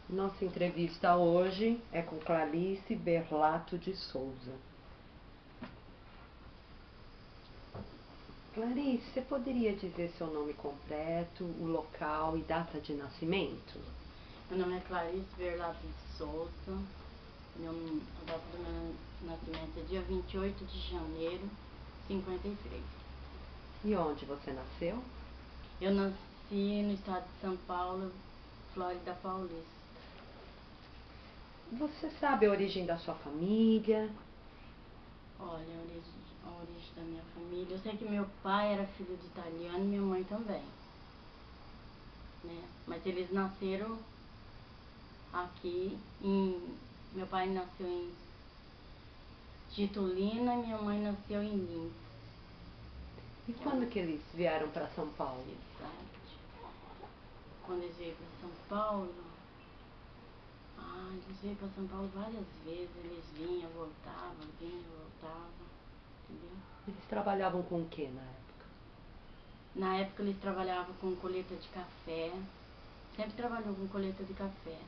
Nossa entrevista hoje é com Clarice Berlato de Souza. Clarice, você poderia dizer seu nome completo, o local e data de nascimento? Meu nome é Clarice Berlato de Souza. A data do meu nascimento é dia 28 de janeiro de 53. E onde você nasceu? Eu nasci no estado de São Paulo, Flórida Paulista. Você sabe a origem da sua família? Olha, a origem da minha família. Eu sei que meu pai era filho de italiano e minha mãe também, né? Mas eles nasceram aqui meu pai nasceu em Titulina e minha mãe nasceu em Lins. E quando que eles vieram para São Paulo? Cidade. Quando eles vieram para São Paulo, eles vieram para São Paulo várias vezes. Eles vinham, voltavam, entendeu? Eles trabalhavam com o que na época? Na época eles trabalhavam com colheita de café. Sempre trabalhou com colheita de café.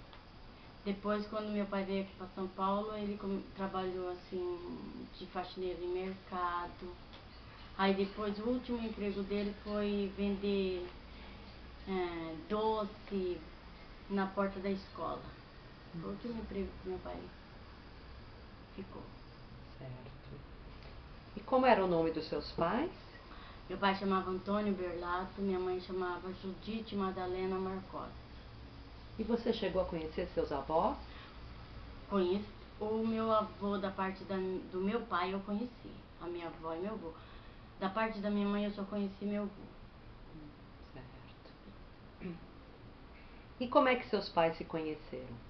Depois, quando meu pai veio aqui para São Paulo, ele trabalhou assim de faxineiro em mercado. Aí depois o último emprego dele foi vender doce na porta da escola. Foi o último emprego que meu pai ficou. Certo. E como era o nome dos seus pais? Meu pai chamava Antônio Berlato, minha mãe chamava Judite Madalena Marcos. E você chegou a conhecer seus avós? Conheci o meu avô da parte do meu pai, eu conheci. A minha avó e meu avô. Da parte da minha mãe, eu só conheci meu avô. Certo. E como é que seus pais se conheceram?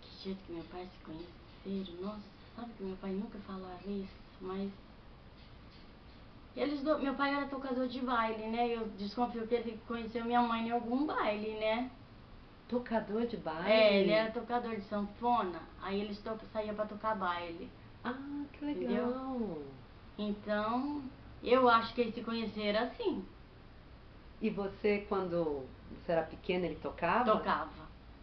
Que jeito que meu pai se conheceram. Nossa, sabe que meu pai nunca falava isso, mas meu pai era tocador de baile, né? Eu desconfio que ele conheceu minha mãe em algum baile, né? Tocador de baile? É, ele era tocador de sanfona, aí eles saíam pra tocar baile. Ah, que legal. Entendeu? Então, eu acho que eles se conheceram assim. E você, quando você era pequena, ele tocava?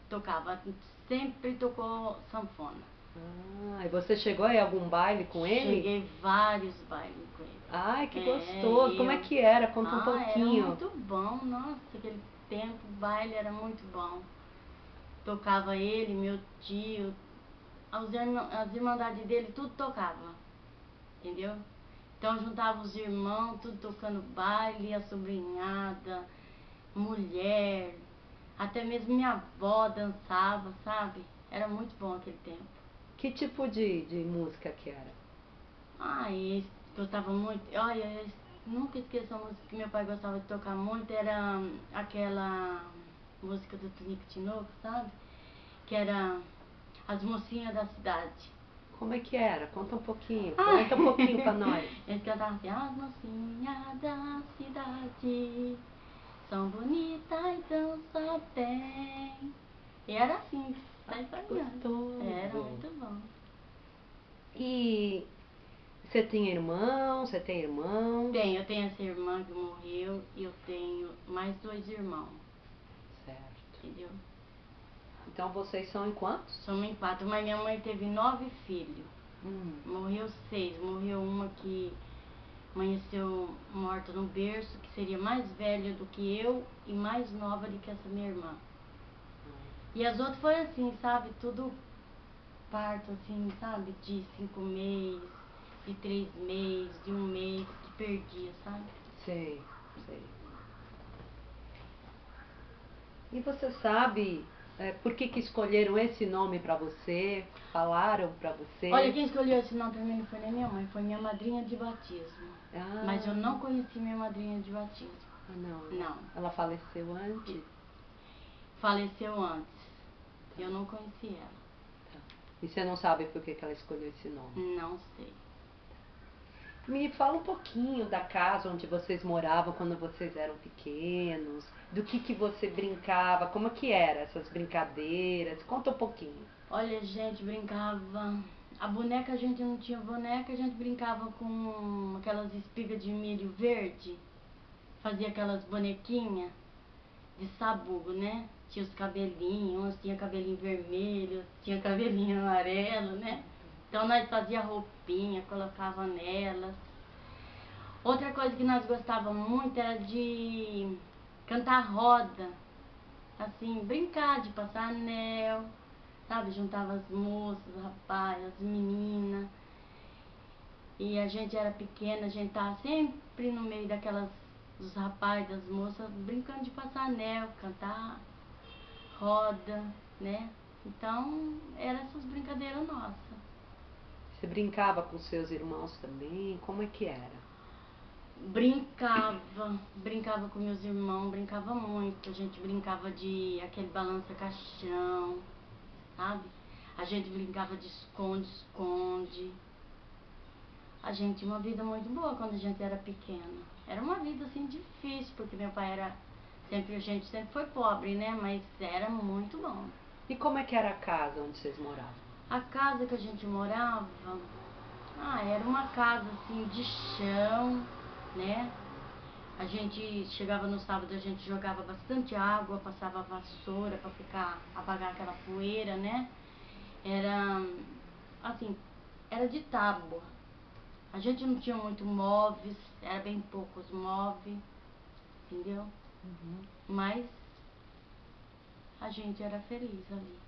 Tocava. Sempre tocou sanfona. Ah, e você chegou a ir a algum baile com ele? Cheguei vários bailes com ele. Ai, que gostoso. Como é que era? Conta um Era pouquinho. muito bom. Nossa, aquele tempo, o baile era muito bom. Tocava ele, meu tio, as irmandades dele, tudo tocava. Entendeu? Então juntava os irmãos, tudo tocando baile, a sobrinhada, mulher, até mesmo minha avó dançava, sabe? Era muito bom aquele tempo. Que tipo de música que era? Eles gostavam muito. Olha, nunca esqueço a música que meu pai gostava de tocar muito, era aquela música do Tunico Tinoco, sabe? Que era As Mocinhas da Cidade. Como é que era? Conta um pouquinho. Conta um pouquinho pra nós. Eles cantavam assim, as mocinhas da cidade são bonitas e dançam bem. E era assim, Ah, tá que gostoso. Era muito bom. E você tinha irmão? Você tem irmão? Eu tenho essa irmã que morreu e eu tenho mais 2 irmãos. Certo. Entendeu? Então vocês são em quantos? Somos em 4, mas minha mãe teve 9 filhos. Morreu 6. Morreu uma que amanheceu morta no berço, que seria mais velha do que eu e mais nova do que essa minha irmã. E as outras foi assim, sabe? Tudo parto assim, sabe? De 5 meses, de 3 meses, de 1 mês, que perdia, sabe? Sei, sei. E você sabe por que escolheram esse nome pra você? Falaram pra você? Olha, quem escolheu esse nome pra mim não foi nem minha mãe, foi minha madrinha de batismo. Ah. Mas eu não conheci minha madrinha de batismo. Ah, não. Não. Ela faleceu antes? Faleceu antes. Eu não conheci ela. Tá. E você não sabe por que ela escolheu esse nome? Não sei. Me fala um pouquinho da casa onde vocês moravam quando vocês eram pequenos, do que você brincava, como que era essas brincadeiras, conta um pouquinho. Olha, a gente brincava. A boneca, a gente não tinha boneca, a gente brincava com aquelas espigas de milho verde. Fazia aquelas bonequinhas de sabugo, né? Tinha os cabelinhos, uns tinha cabelinho vermelho, tinha cabelinho amarelo, né? Então nós fazia roupinha, colocava nelas. Outra coisa que nós gostávamos muito era de cantar roda, assim, brincar, de passar anel, sabe? Juntava as moças, os rapazes, as meninas. E a gente era pequena, a gente tava sempre no meio dos rapazes, das moças, brincando de passar anel, cantar roda, né? Então, eram essas brincadeiras nossas. Você brincava com seus irmãos também? Como é que era? Brincava com meus irmãos, brincava muito. A gente brincava de aquele balança-caixão, sabe? A gente brincava de esconde-esconde. A gente tinha uma vida muito boa quando a gente era pequena. Era uma vida assim difícil, porque meu pai era sempre, a gente sempre foi pobre, né? Mas era muito bom. E como é que era a casa onde vocês moravam? A casa que a gente morava, era uma casa assim de chão, né? A gente chegava no sábado, a gente jogava bastante água, passava vassoura para apagar aquela poeira, né? Era assim, era de tábua. A gente não tinha muito móveis, era bem poucos móveis, entendeu? Uhum. Mas a gente era feliz ali.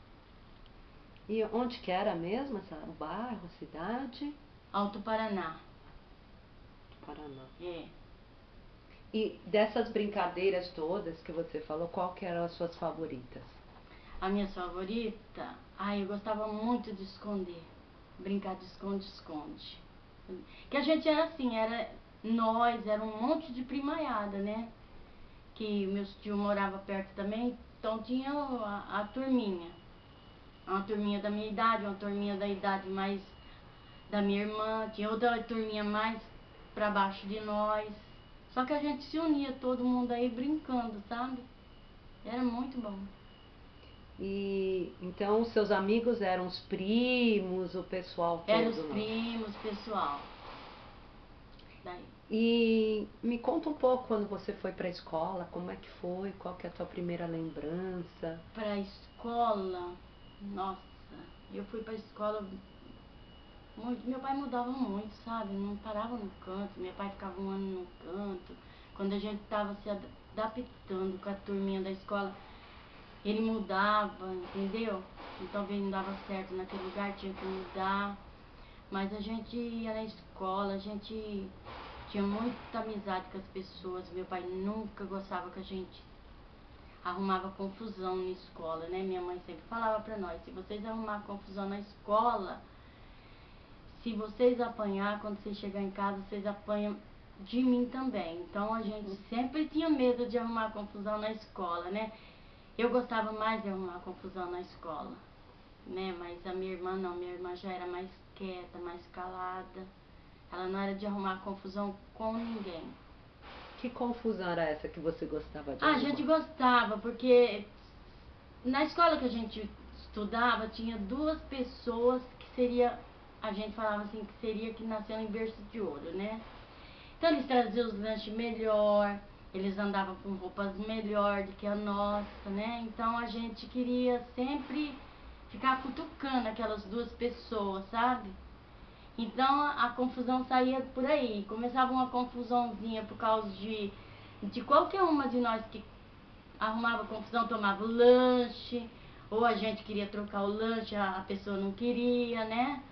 E onde que era mesmo o bairro, a cidade? Alto Paraná. Paraná. É. E dessas brincadeiras todas que você falou, qual que eram as suas favoritas? A minha favorita, eu gostava muito de esconder. Brincar de esconde-esconde. Que a gente era assim, era um monte de primaiada, né? Que meus tios moravam perto também, então tinha a turminha. Uma turminha da minha idade, uma turminha da idade mais da minha irmã, tinha outra turminha mais pra baixo de nós. Só que a gente se unia, todo mundo aí brincando, sabe? Era muito bom. E então os seus amigos eram os primos, o pessoal todo? Eram os primos, pessoal. Daí. E me conta um pouco quando você foi para a escola, como é que foi? Qual que é a tua primeira lembrança? Pra escola, nossa, eu fui pra escola muito, meu pai mudava muito, sabe? Não parava no canto, meu pai ficava um ano no canto. Quando a gente tava se adaptando com a turminha da escola, ele mudava, entendeu? Então ele não dava certo naquele lugar, tinha que mudar. Mas a gente ia na escola, a gente tinha muita amizade com as pessoas. Meu pai nunca gostava que a gente arrumava confusão na escola, né? Minha mãe sempre falava pra nós, se vocês arrumar confusão na escola, se vocês apanhar, quando vocês chegar em casa, vocês apanham de mim também. Então a gente sempre tinha medo de arrumar confusão na escola, né? Eu gostava mais de arrumar confusão na escola, né? Mas a minha irmã não, minha irmã já era mais quieta, mais calada. Ela não era de arrumar confusão com ninguém. Que confusão era essa que você gostava de arrumar? A gente gostava, porque na escola que a gente estudava, tinha duas pessoas que seria, a gente falava assim, que seria que nasceu em berço de ouro, né? Então eles traziam os lanches melhor, eles andavam com roupas melhor do que a nossa, né? Então a gente queria sempre ficar cutucando aquelas duas pessoas, sabe? Então a confusão saía por aí, começava uma confusãozinha por causa de qualquer uma de nós que arrumava confusão, tomava o lanche, ou a gente queria trocar o lanche, a pessoa não queria, né?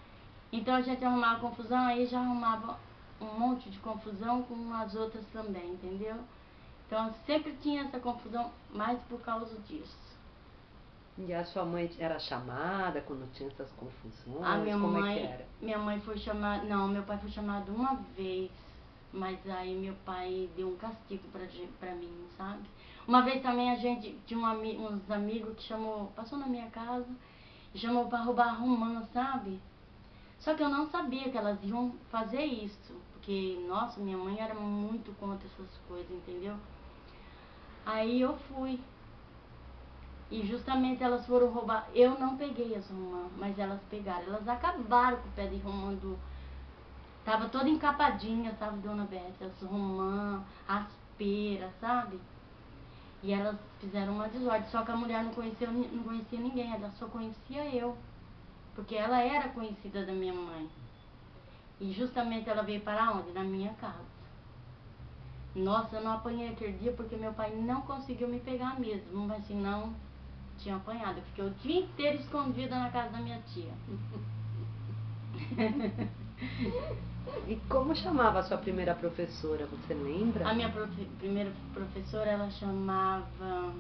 Então a gente arrumava confusão, aí já arrumava um monte de confusão com as outras também, entendeu? Então sempre tinha essa confusão, mais por causa disso. E a sua mãe era chamada quando tinha essas confusões? A minha Como mãe, é que era? minha mãe foi chamada, não, meu pai foi chamado uma vez, mas aí meu pai deu um castigo pra mim, sabe? Uma vez também a gente tinha uns amigos que passou na minha casa e chamou pra roubar romã, sabe? Só que eu não sabia que elas iam fazer isso, porque, nossa, minha mãe era muito contra essas coisas, entendeu? Aí eu fui. E justamente elas foram roubar. Eu não peguei as romã, mas elas pegaram. Elas acabaram com o pé de romã do. Tava toda encapadinha, sabe, dona Beth? As romã, as peras, sabe? E elas fizeram uma desordem, só que a mulher não conhecia ninguém, ela só conhecia eu. Porque ela era conhecida da minha mãe. E justamente ela veio para onde? Na minha casa. Nossa, eu não apanhei aquele dia porque meu pai não conseguiu me pegar mesmo, mas se não, tinha apanhado. Eu fiquei o dia inteiro escondida na casa da minha tia. E como chamava a sua primeira professora, você lembra? A minha primeira professora, ela chamava...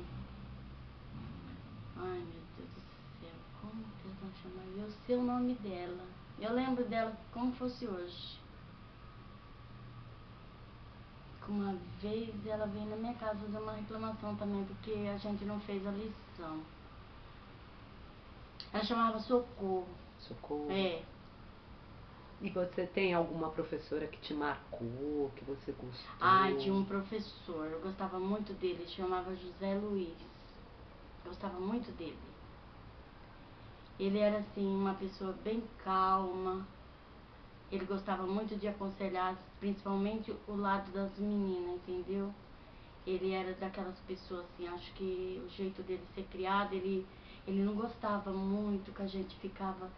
Ai, meu Deus do céu, como que ela chamava? Eu sei o nome dela. Eu lembro dela como fosse hoje. Uma vez ela veio na minha casa fazer uma reclamação também, porque a gente não fez a lição. Ela chamava Socorro. Socorro. É. E você tem alguma professora que te marcou, que você gostou? Ai, tinha um professor, eu gostava muito dele, chamava José Luiz. Gostava muito dele. Ele era assim, uma pessoa bem calma. Ele gostava muito de aconselhar, principalmente o lado das meninas, entendeu? Ele era daquelas pessoas assim, acho que o jeito dele ser criado, ele não gostava muito que a gente ficava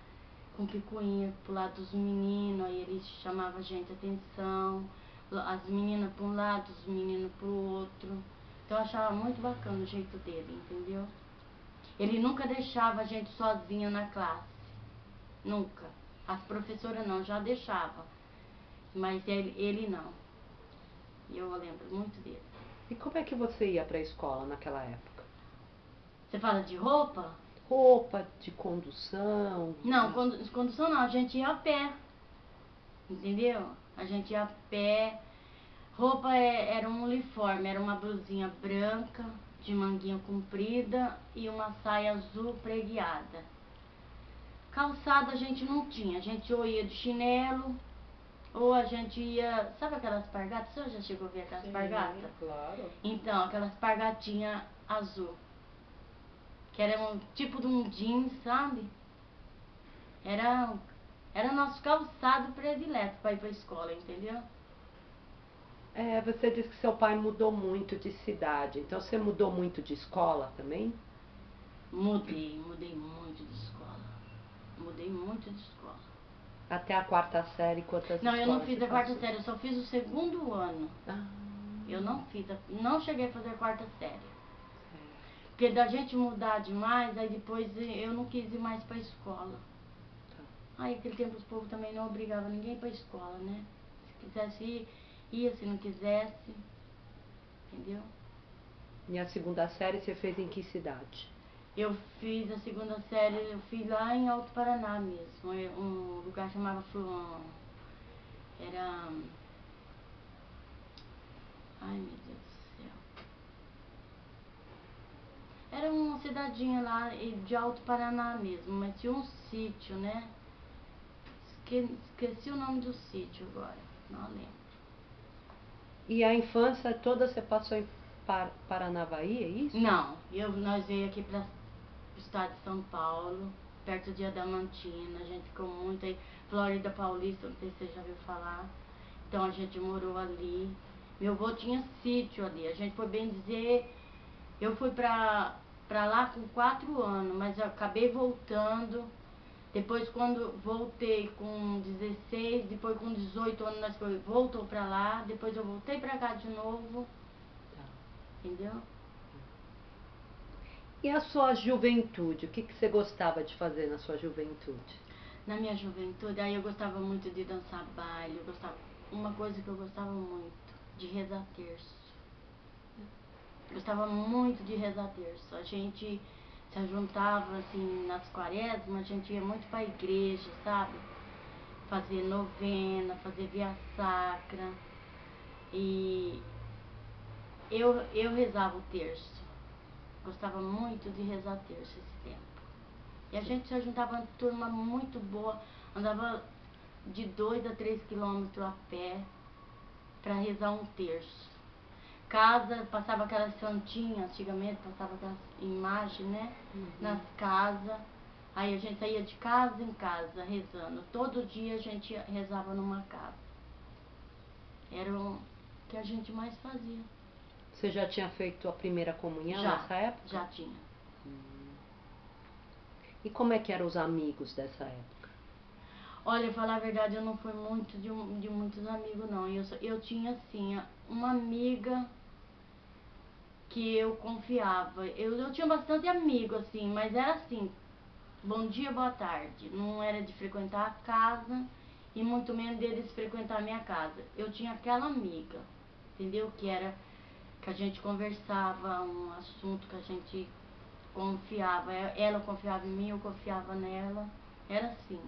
com picuinha pro lado dos meninos, aí ele chamava a gente atenção, as meninas para um lado, os meninos pro outro. Então eu achava muito bacana o jeito dele, entendeu? Ele nunca deixava a gente sozinha na classe, nunca. As professoras não, já deixava, mas ele não. E eu lembro muito dele. E como é que você ia para a escola naquela época? Você fala de roupa? Roupa, de condução? Não, condução não, a gente ia a pé, entendeu? A gente ia a pé. Roupa era um uniforme, era uma blusinha branca, de manguinha comprida e uma saia azul preguiada. Calçada a gente não tinha, a gente ou ia de chinelo, ou a gente ia... Sabe aquelas pargatas? Você já chegou a ver aquelas pargatas? Claro. Então, aquelas pargatinhas azul. Que era um tipo de um jeans, sabe? Era nosso calçado predileto para ir para a escola, entendeu? Você disse que seu pai mudou muito de cidade, então você mudou muito de escola também? Mudei muito de escola. Mudei muito de escola. Até a quarta série, quantas Não, escolas eu não fiz você a quarta passou? série, eu só fiz o segundo ano. Ah, Eu não fiz, não cheguei a fazer a quarta série. certo. Porque da gente mudar demais, aí depois eu não quis ir mais para a escola. Tá. Aí aquele tempo os povos também não obrigavam ninguém para a escola, né? Se quisesse ir, ia, se não quisesse, entendeu? E a segunda série você fez em que cidade? Eu fiz a segunda série, eu fiz lá em Alto Paraná mesmo, um lugar chamava era... Ai, meu Deus do céu. Era uma cidadinha lá de Alto Paraná mesmo, mas tinha um sítio, né? Esqueci o nome do sítio agora, não lembro. E a infância toda você passou em Paranavaí, é isso? Não, nós veio aqui para o estado de São Paulo, perto de Adamantina, a gente ficou muito aí, Flórida Paulista, não sei se você já ouviu falar. Então a gente morou ali. Meu avô tinha sítio ali, a gente foi bem dizer, eu fui pra lá com 4 anos, mas eu acabei voltando. Depois quando voltei com 16, depois com 18 anos nós voltou pra lá, depois eu voltei pra cá de novo, Tá. entendeu? E a sua juventude? O que você gostava de fazer na sua juventude? Na minha juventude, aí eu gostava muito de dançar baile, uma coisa que eu gostava muito, de rezar terço. Gostava muito de rezar terço. A gente se juntava assim nas quaresmas, a gente ia muito para a igreja, sabe? Fazer novena, fazer via sacra. E eu rezava o terço. Gostava muito de rezar terço esse tempo. E a gente se juntava em turma muito boa, andava de 2 a 3 quilômetros a pé para rezar um terço. Casa, passava aquelas santinhas, antigamente passava aquelas imagens, né? Nas casas. Aí a gente saía de casa em casa rezando. Todo dia a gente rezava numa casa. Era o que a gente mais fazia. Você já tinha feito a primeira comunhão Já, nessa época? já tinha. E como é que eram os amigos dessa época? Olha, falar a verdade, eu não fui muito de muitos amigos, não. Eu tinha, assim, uma amiga que eu confiava. Eu tinha bastante amigo, assim, mas era assim, bom dia, boa tarde. Não era de frequentar a casa e muito menos deles frequentar a minha casa. Eu tinha aquela amiga, entendeu? Que a gente conversava, um assunto que a gente confiava. Ela confiava em mim, eu confiava nela. Era assim.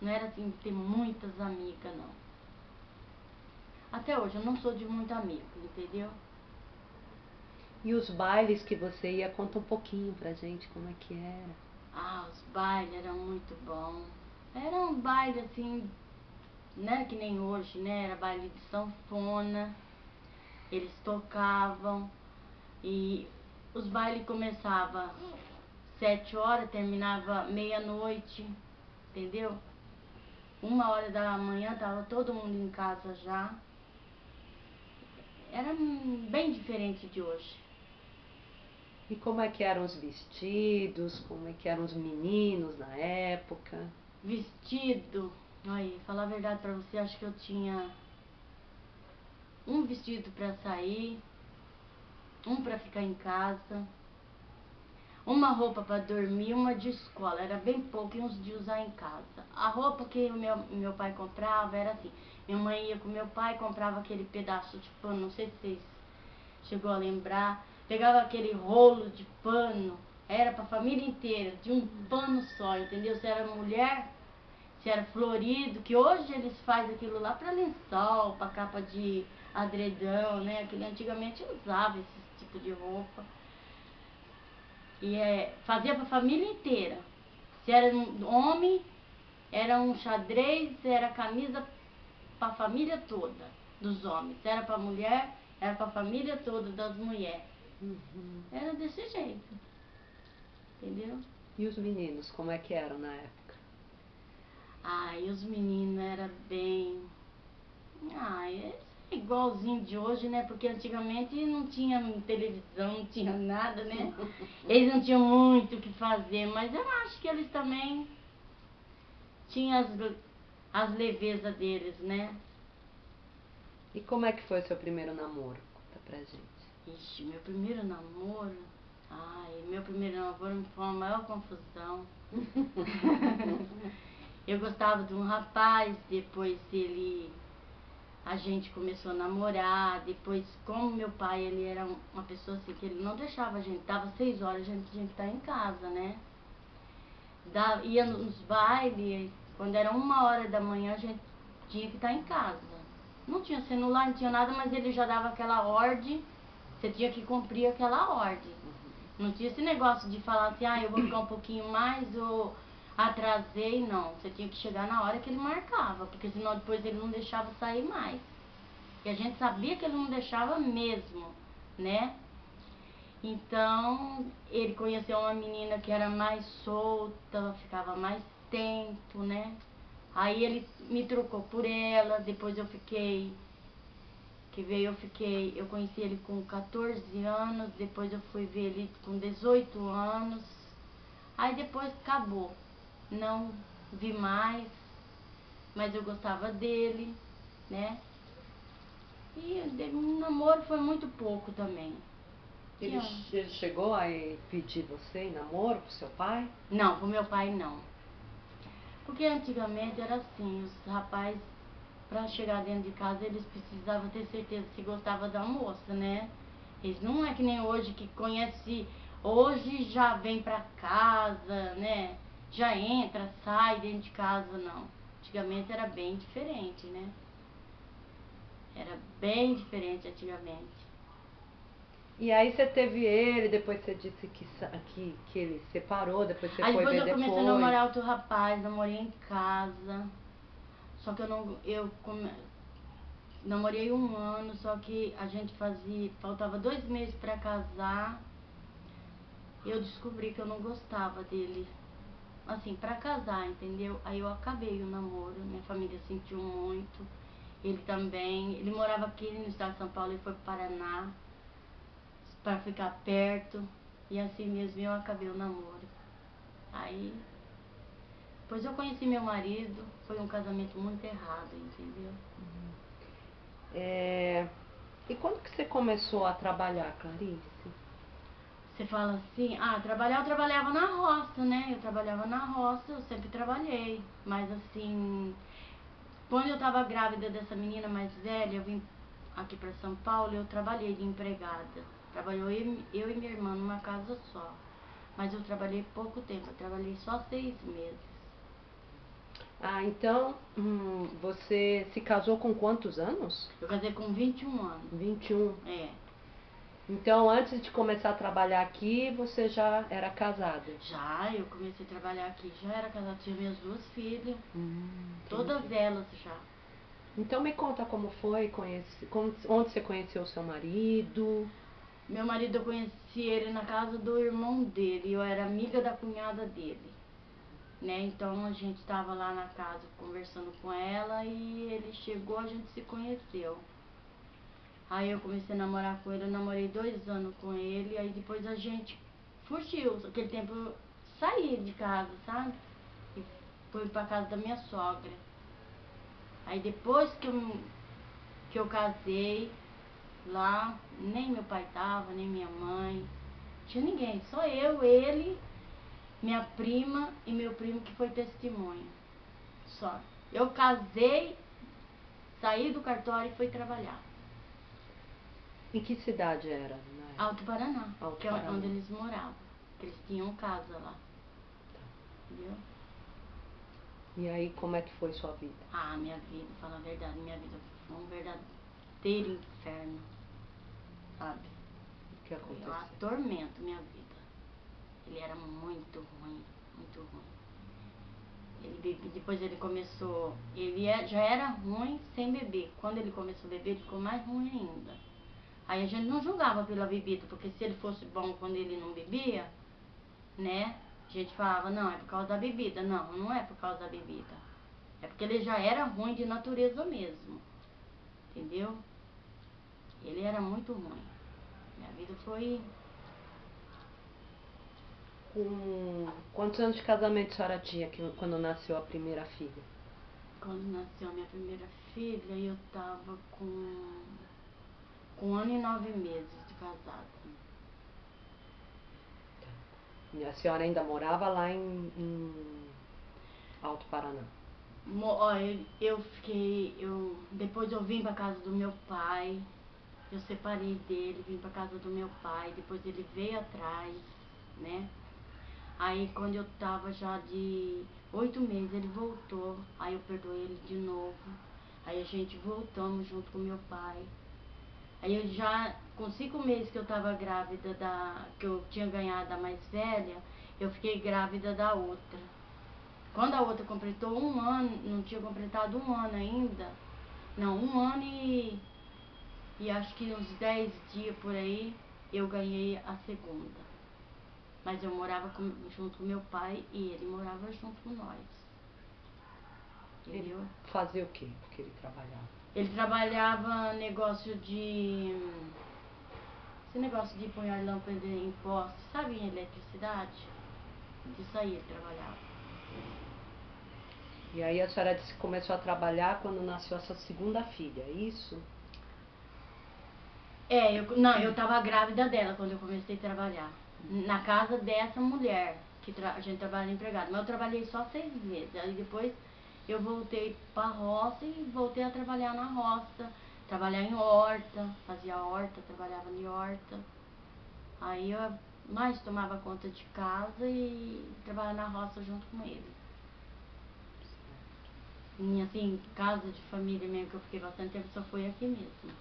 Não era assim de ter muitas amigas, não. Até hoje eu não sou de muito amigo, entendeu? E os bailes que você ia, conta um pouquinho pra gente como é que era. Ah, os bailes eram muito bons. Era um baile assim, não era que nem hoje, né? Era baile de sanfona. Eles tocavam e os bailes começavam 7 horas, terminava meia-noite, entendeu? 1 hora da manhã tava todo mundo em casa já. Era bem diferente de hoje. E como é que eram os vestidos, como é que eram os meninos na época? Vestido, olha, falar a verdade pra você, acho que eu tinha um vestido pra sair, um pra ficar em casa, uma roupa pra dormir, uma de escola, era bem pouco, e uns de usar em casa. A roupa que o meu pai comprava era assim, minha mãe ia com meu pai, comprava aquele pedaço de pano, não sei se vocês chegou a lembrar, pegava aquele rolo de pano, era pra família inteira, de um pano só, entendeu? Se era mulher, se era florido, que hoje eles fazem aquilo lá para lençol, para capa de adredão, né? Aquele antigamente usava esse tipo de roupa. E fazia para a família inteira. Se era um homem, era um xadrez, era camisa para a família toda dos homens. Se era para mulher, era para a família toda das mulheres. Era desse jeito. Entendeu? E os meninos, como é que eram na época? Ai, os meninos eram bem... Ai, é igualzinho de hoje, né? Porque antigamente não tinha televisão, não tinha nada, né? Eles não tinham muito o que fazer, mas eu acho que eles também tinham as levezas deles, né? E como é que foi seu primeiro namoro? Conta pra gente. Ixi, meu primeiro namoro... Ai, meu primeiro namoro foi uma maior confusão. Eu gostava de um rapaz, depois a gente começou a namorar, depois como meu pai, ele era uma pessoa assim, que ele não deixava a gente, dava 6 horas, a gente tinha que estar em casa, né? Ia nos bailes, quando era 1 hora da manhã, a gente tinha que estar em casa. Não tinha celular, não tinha nada, mas ele já dava aquela ordem, você tinha que cumprir aquela ordem. Não tinha esse negócio de falar assim, eu vou ficar um pouquinho mais ou atrasei, não. Você tinha que chegar na hora que ele marcava, porque senão depois ele não deixava sair mais. E a gente sabia que ele não deixava mesmo, né? Então, ele conheceu uma menina que era mais solta, ficava mais tempo, né? Aí ele me trocou por ela, depois eu conheci ele com 14 anos, depois eu fui ver ele com 18 anos, aí depois acabou, não vi mais, mas eu gostava dele, né? E o namoro foi muito pouco também. Ele chegou a pedir você em namoro pro seu pai? Não, pro meu pai não. Porque antigamente era assim, os rapazes, para chegar dentro de casa, eles precisavam ter certeza que gostava da moça, né? Eles não é que nem hoje que conhece, hoje já vem pra casa, né? Já entra, sai dentro de casa, não. Antigamente era bem diferente, né? Era bem diferente antigamente. E aí você teve ele, depois você disse que ele separou, depois você Aí foi depois ver eu comecei a depois. namorar outro rapaz, namorei em casa. Só que namorei 1 ano, só que a gente faltava 2 meses pra casar. Eu descobri que eu não gostava dele, assim, pra casar, entendeu? Aí eu acabei o namoro, minha família sentiu muito. Ele também, ele morava aqui no estado de São Paulo e foi pro Paraná. para ficar perto. E assim mesmo eu acabei o namoro. Aí, depois eu conheci meu marido, foi um casamento muito errado, entendeu? E quando que você começou a trabalhar, Clarice? Você fala assim, trabalhar, eu trabalhava na roça, né? Eu trabalhava na roça, eu sempre trabalhei. Mas assim, quando eu tava grávida dessa menina mais velha, eu vim aqui para São Paulo, eu trabalhei de empregada. Trabalhou eu e minha irmã numa casa só. Mas eu trabalhei pouco tempo, eu trabalhei só 6 meses. Então, você se casou com quantos anos? Eu casei com 21 anos. 21. É. Então, antes de começar a trabalhar aqui, você já era casada? Já, eu comecei a trabalhar aqui, já era casada, tinha minhas 2 filhas. Todas elas já. Então me conta como foi, onde você conheceu o seu marido? Meu marido, eu conheci ele na casa do irmão dele, eu era amiga da cunhada dele, né? Então a gente estava lá na casa conversando com ela e ele chegou, a gente se conheceu. Aí eu comecei a namorar com ele, eu namorei 2 anos com ele, aí depois a gente fugiu. Aquele tempo eu saí de casa, sabe? E fui pra casa da minha sogra. Aí depois que eu casei, lá, nem meu pai tava, nem minha mãe, tinha ninguém, só eu, ele, minha prima e meu primo que foi testemunha, só. Eu casei, saí do cartório e fui trabalhar. Em que cidade era? Alto Paraná, Alto que é Paraná. onde eles moravam, que eles tinham casa lá, entendeu? E aí, como é que foi sua vida? Minha vida, fala a verdade, minha vida foi um verdadeiro inferno, sabe? O que aconteceu? Foi um tormento minha vida. Ele era muito ruim, muito ruim. Depois ele começou, já era ruim sem beber. Quando ele começou a beber, ele ficou mais ruim ainda. Aí a gente não julgava pela bebida, porque se ele fosse bom quando ele não bebia, né? A gente falava, não, é por causa da bebida. Não, não é por causa da bebida. É porque ele já era ruim de natureza mesmo. Entendeu? Ele era muito ruim. Minha vida foi... Com quantos anos de casamento a senhora tinha quando nasceu a primeira filha? Quando nasceu a minha primeira filha, eu tava com 1 ano e 9 meses de casada. E a senhora ainda morava lá em Alto Paraná? Depois eu vim pra casa do meu pai, eu separei dele, vim pra casa do meu pai, depois ele veio atrás, né? Aí quando eu tava já de 8 meses, ele voltou, aí eu perdoei ele de novo, aí a gente voltamos junto com meu pai. Aí eu já, com 5 meses que eu tava grávida que eu tinha ganhado a mais velha, eu fiquei grávida da outra. Quando a outra completou 1 ano, não tinha completado 1 ano ainda, não, 1 ano e acho que uns 10 dias por aí, eu ganhei a segunda. Mas eu morava junto com meu pai e ele morava junto com nós. Entendeu? Ele fazia o quê? Porque ele trabalhava? Ele trabalhava negócio de... Esse negócio de pôr lâmpada em poste, sabe, em eletricidade? Disso aí ele trabalhava. E aí a senhora disse que começou a trabalhar quando nasceu a sua segunda filha, é isso? Eu tava grávida dela quando eu comecei a trabalhar. Na casa dessa mulher, que a gente trabalha empregado. Mas eu trabalhei só 6 meses. Aí depois eu voltei pra roça e voltei a trabalhar na roça. Trabalhar em horta, fazia horta, trabalhava em horta. Aí eu mais tomava conta de casa e trabalhava na roça junto com ele. E assim, casa de família mesmo, que eu fiquei bastante tempo, só foi aqui mesmo.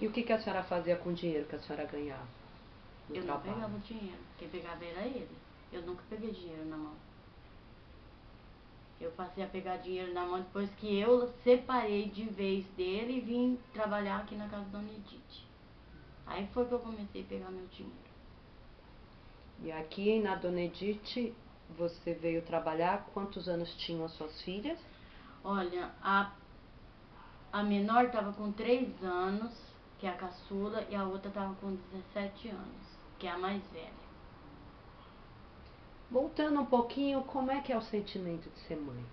E o que a senhora fazia com o dinheiro que a senhora ganhava? Eu não pegava dinheiro, quem pegava era ele. Eu nunca peguei dinheiro na mão. Eu passei a pegar dinheiro na mão depois que eu separei de vez dele e vim trabalhar aqui na casa da Dona Edith. Aí foi que eu comecei a pegar meu dinheiro. E aqui na Dona Edith, você veio trabalhar, quantos anos tinham as suas filhas? Olha, a menor estava com 3 anos que é a caçula, e a outra estava com 17 anos, que é a mais velha. Voltando um pouquinho, como é que é o sentimento de ser mãe?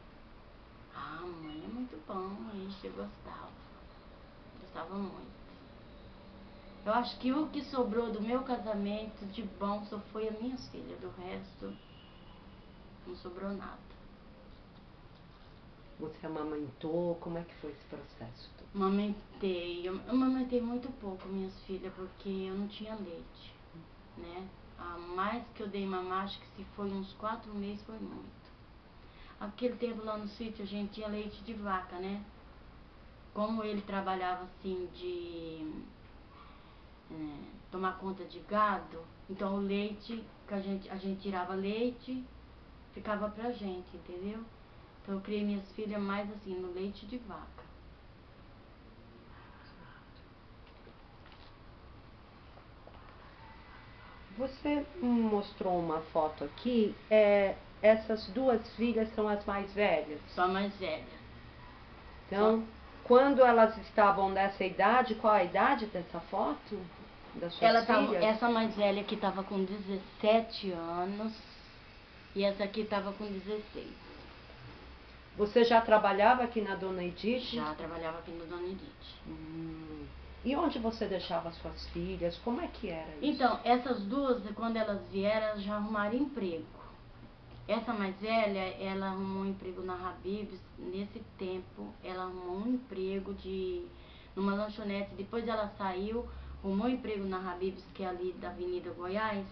Ah, mãe, é muito bom, isso eu gostava. Gostava muito. Eu acho que o que sobrou do meu casamento de bom só foi as minhas filhas, do resto não sobrou nada. Você amamentou? Como é que foi esse processo todo? Eu amamentei muito pouco minhas filhas, porque eu não tinha leite, né? A mais que eu dei mamar, acho que se foi uns 4 meses, foi muito. Aquele tempo lá no sítio a gente tinha leite de vaca, né? Como ele trabalhava assim de tomar conta de gado, então o leite, que a gente tirava leite, ficava pra gente, entendeu? Então eu criei minhas filhas mais assim, no leite de vaca. Você mostrou uma foto aqui, essas duas filhas são as mais velhas? Só a mais velha. Então, quando elas estavam nessa idade, qual a idade dessa foto? Das suas filhas? Essa mais velha aqui estava com 17 anos e essa aqui estava com 16. Você já trabalhava aqui na Dona Edith? Já trabalhava aqui na Dona Edith. E onde você deixava suas filhas? Como é que era isso? Então, essas duas, quando elas vieram, elas já arrumaram emprego. Essa mais velha, ela arrumou um emprego na Habib's. Nesse tempo, ela arrumou um emprego numa lanchonete. Depois ela saiu, arrumou um emprego na Habib's, que é ali da Avenida Goiás.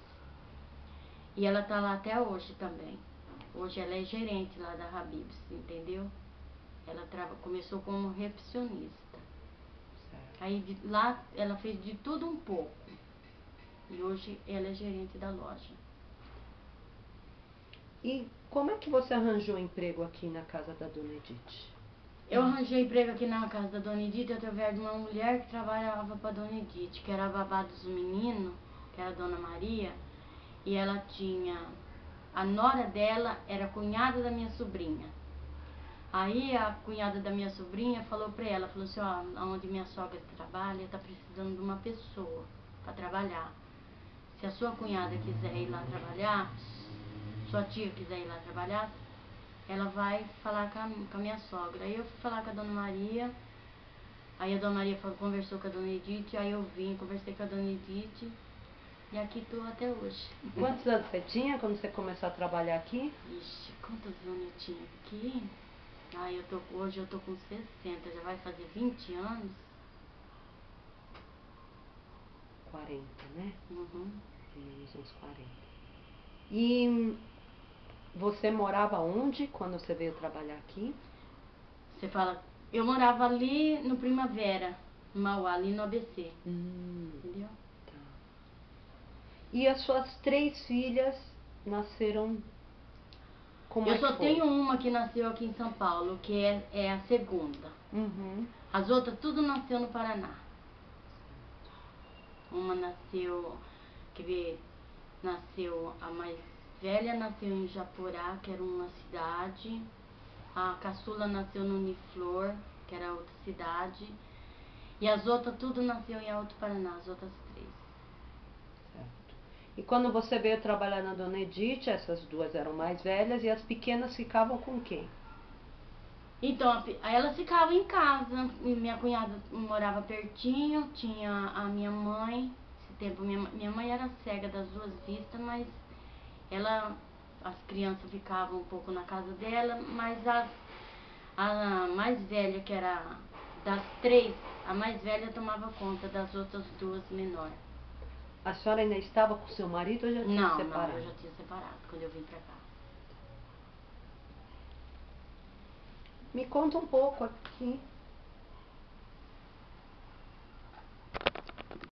E ela tá lá até hoje também. Hoje ela é gerente lá da Habib's, entendeu? Ela começou como recepcionista. Certo. Aí lá ela fez de tudo um pouco. E hoje ela é gerente da loja. E como é que você arranjou emprego aqui na casa da Dona Edith? Eu arranjei emprego aqui na casa da Dona Edith através de uma mulher que trabalhava para a Dona Edith, que era a babá dos meninos, que era a Dona Maria, e ela tinha... A nora dela era cunhada da minha sobrinha. Aí a cunhada da minha sobrinha falou para ela, falou assim, ó, onde minha sogra trabalha, tá precisando de uma pessoa para trabalhar. Se a sua cunhada quiser ir lá trabalhar, sua tia quiser ir lá trabalhar, ela vai falar com a minha sogra. Aí eu fui falar com a Dona Maria, aí a Dona Maria conversou com a Dona Edith, aí eu vim, conversei com a Dona Edith, e aqui estou até hoje. Quantos anos você tinha quando você começou a trabalhar aqui? Ixi, quantos anos eu tinha aqui? Hoje eu tô com 60, já vai fazer 20 anos. 40, né? Uhum. Uns 40. E você morava onde quando você veio trabalhar aqui? Você fala, eu morava ali no Primavera, no Mauá, ali no ABC. Entendeu? Tá. E as suas 3 filhas nasceram como Eu é que só foi? tenho uma que nasceu aqui em São Paulo, que é a segunda. As outras tudo nasceu no Paraná. Uma nasceu, nasceu a mais velha nasceu em Japurá, que era uma cidade. A caçula nasceu no Uniflor, que era outra cidade. E as outras tudo nasceu em Alto Paraná, as outras 3. Certo. E quando você veio trabalhar na Dona Edith, essas duas eram mais velhas e as pequenas ficavam com quem? Então, elas ficavam em casa. Minha cunhada morava pertinho, tinha a minha mãe. Esse tempo minha mãe era cega das 2 vistas, mas as crianças ficavam um pouco na casa dela, mas a mais velha, que era das 3, a mais velha tomava conta das outras 2 menores. A senhora ainda estava com seu marido ou já tinha separado? Não, eu já tinha separado quando eu vim pra cá. Me conta um pouco aqui